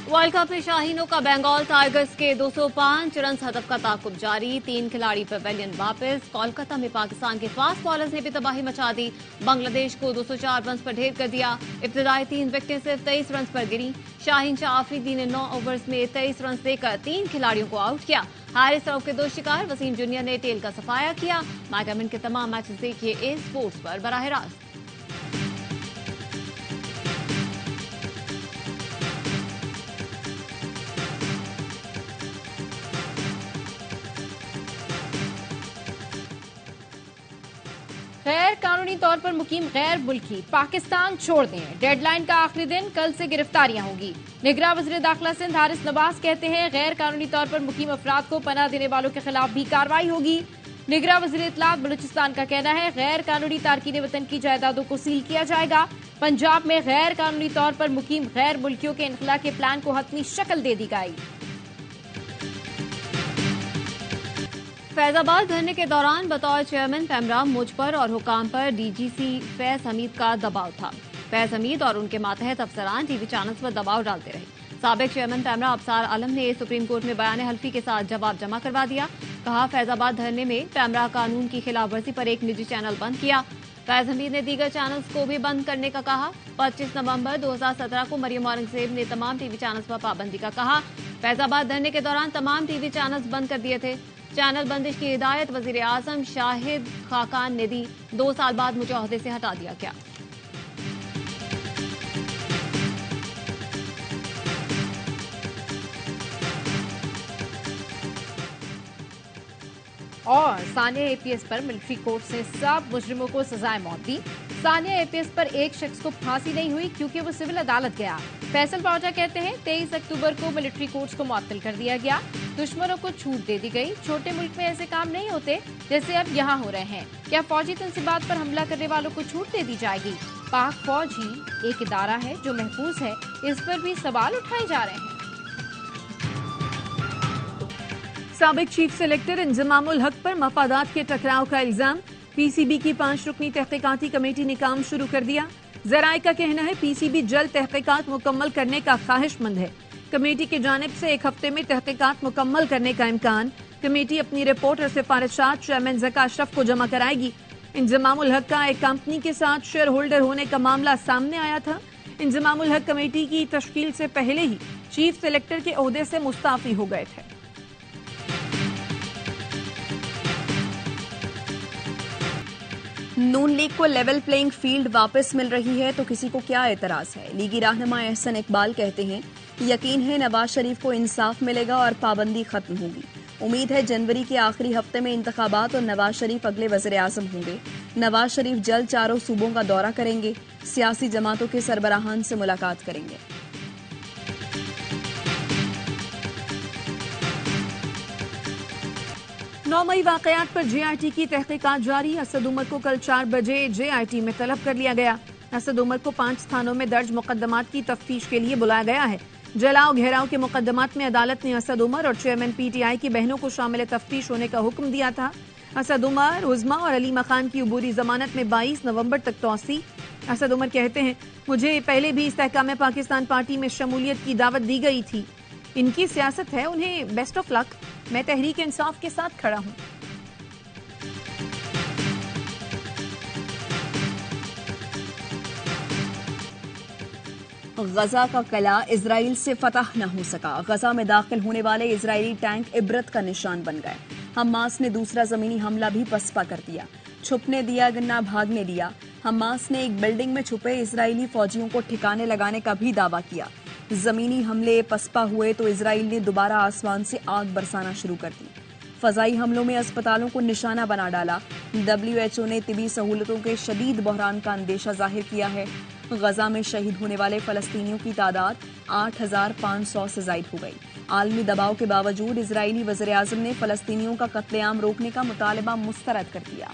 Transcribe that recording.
World cup में शाहीनों का Bengal tigers के 205 रन हदफ का ताकुब जारी। 3 खिलाड़ी पवेलियन वापस। कोलकाता में पाकिस्तान के फास्ट बॉलर्स ने भी तबाही मचा दी। बांग्लादेश को 204 रन पर ढेर कर दिया। इब्तिदाई 3 विकेटें सिर्फ 23 रन पर गिरी। शाहीन शाह अफरीदी ने 9 ओवर्स में 23 रन देकर 3 खिलाड़ियों को आउट किया। हारिस रऊफ के 2 शिकार। वसीम जूनियर ने टेल का सफाया किया। मैकमिन के तमाम मैचेस देखिए ए स्पोर्ट्स पर बराह रास्त। गैर कानूनी तौर पर मुकीम गैर मुल्की पाकिस्तान छोड़ दें। डेडलाइन का आखिरी दिन, कल से गिरफ्तारियां होंगी। निगरान वज़ीर दाखिला सिंध हारिस नवाज कहते हैं गैर कानूनी तौर पर मुकीम अफराद को पनाह देने वालों के खिलाफ भी कार्रवाई होगी। निगरान वज़ीर इत्तलात बलूचिस्तान का कहना है गैर कानूनी तारकीन वतन की जायदादों को सील किया जाएगा। पंजाब में गैर कानूनी तौर पर मुकीम गैर मुल्कियों के इनखला के प्लान को हतमी शक्ल दे दी गई। फैजाबाद धरने के दौरान बतौर चेयरमैन पैमरा मुझ पर और हुकाम पर डीजीसी फैज हमीद का दबाव था। फैज हमीद और उनके मातहत अफसरान टीवी चैनल्स पर दबाव डालते रहे। साबिक चेयरमैन पैमरा अबसार आलम ने सुप्रीम कोर्ट में बयान हल्फी के साथ जवाब जमा करवा दिया। कहा फैजाबाद धरने में पैमरा कानून की खिलाफवर्जी पर एक निजी चैनल बंद किया। फैज हमीद ने दीगर चैनल्स को भी बंद करने का कहा। 25 नवंबर 2017 को मरियम औरंगजेब ने तमाम टीवी चैनल्स पर पाबंदी का कहा। फैजाबाद धरने के दौरान तमाम टीवी चैनल्स बंद कर दिए थे। चैनल बंदिश की हिदायत वजीर आजम शाहिद खाकान ने दी। 2 साल बाद मुझे ओहदे से हटा दिया गया। और सानिया एपीएस पर मिलिट्री कोर्ट से सब मुजरिमों को सजाए मौत दी। सानिया एपीएस पर एक शख्स को फांसी नहीं हुई क्योंकि वो सिविल अदालत गया। फैसल पावजा कहते हैं 23 अक्टूबर को मिलिट्री कोर्ट्स को मुअत्तल कर दिया गया। दुश्मनों को छूट दे दी गई। छोटे मुल्क में ऐसे काम नहीं होते जैसे अब यहाँ हो रहे हैं। क्या फौजी तंसीबात पर हमला करने वालों को छूट दे दी जाएगी? पाक फौज ही एक इदारा है जो महफूज है, इस पर भी सवाल उठाए जा रहे हैं। साबिक चीफ सेलेक्टर इंजमामुल हक पर मफादात के टकराव का इल्जाम। पीसीबी की 5 रुकनी तहकीकाती कमेटी ने काम शुरू कर दिया। जराये का कहना है पीसीबी जल्द तहकीकात मुकम्मल करने का ख्वाहिशमंद है। कमेटी की जानिब से 1 हफ्ते में तहकीकात मुकम्मल करने का इम्कान। कमेटी अपनी रिपोर्ट और सिफारिशात चेयरमैन ज़का अशरफ को जमा कराएगी। इंजमामुल हक का एक कंपनी के साथ शेयर होल्डर होने का मामला सामने आया था। इंजमामुल हक कमेटी की तश्कील से पहले ही चीफ सेलेक्टर के ओहदे से मुस्ताफी हो गए थे। नून लीग को लेवल प्लेइंग फील्ड वापस मिल रही है तो किसी को क्या एतराज है। लीगी रहनुमा एहसन इकबाल कहते हैं यकीन है नवाज शरीफ को इंसाफ मिलेगा और पाबंदी खत्म होगी। उम्मीद है जनवरी के आखिरी हफ्ते में इंतखाबात और नवाज शरीफ अगले वज़ीर आज़म होंगे। नवाज शरीफ जल्द चारों सूबों का दौरा करेंगे। सियासी जमातों के सरबराहान से मुलाकात करेंगे। नौमई वाकयात पर जेआईटी की तहकीकात जारी। असद उमर को कल 4 बजे जेआईटी में तलब कर लिया गया। असद उमर को 5 थानों में दर्ज मुकदमात की तफ्तीश के लिए बुलाया गया है। जलाओ घेराव के मुकदमात में अदालत ने असद उमर और चेयरमैन पीटीआई की बहनों को शामिल तफ्तीश होने का हुक्म दिया था। असद उमर, उज़मा और अलीमा खान की अबूरी जमानत में 22 नवंबर तक तौसी। असद उमर कहते हैं मुझे पहले भी इस्तेहकाम पाकिस्तान पार्टी में शमूलियत की दावत दी गई थी। इनकी सियासत है, उन्हें बेस्ट ऑफ लक। मैं तहरीक इंसाफ के साथ खड़ा हूं। गजा का किला इजराइल से फतह न हो सका। गजा में दाखिल होने वाले इजरायली टैंक इबरत का निशान बन गए। हमास ने दूसरा जमीनी हमला भी पसपा कर दिया। छुपने दिया गन्ना भागने दिया। हमास ने एक बिल्डिंग में छुपे इजरायली फौजियों को ठिकाने लगाने का भी दावा किया। जमीनी हमले पसपा हुए तो इजराइल ने दोबारा आसमान से आग बरसाना शुरू कर दी। फजाई हमलों में अस्पतालों को निशाना बना डाला। WHO ने तिबी सहूलतों के शदीद बहरान का अंदेशा जाहिर किया है। गजा में शहीद होने वाले फलस्तीनियों की तादाद 8,500 से जायद हो गई। आलमी दबाव के बावजूद इजरायली वज़ीर आज़म ने फलस्तीनियों का कत्लेआम रोकने का मुतालबा मुस्तरद कर दिया।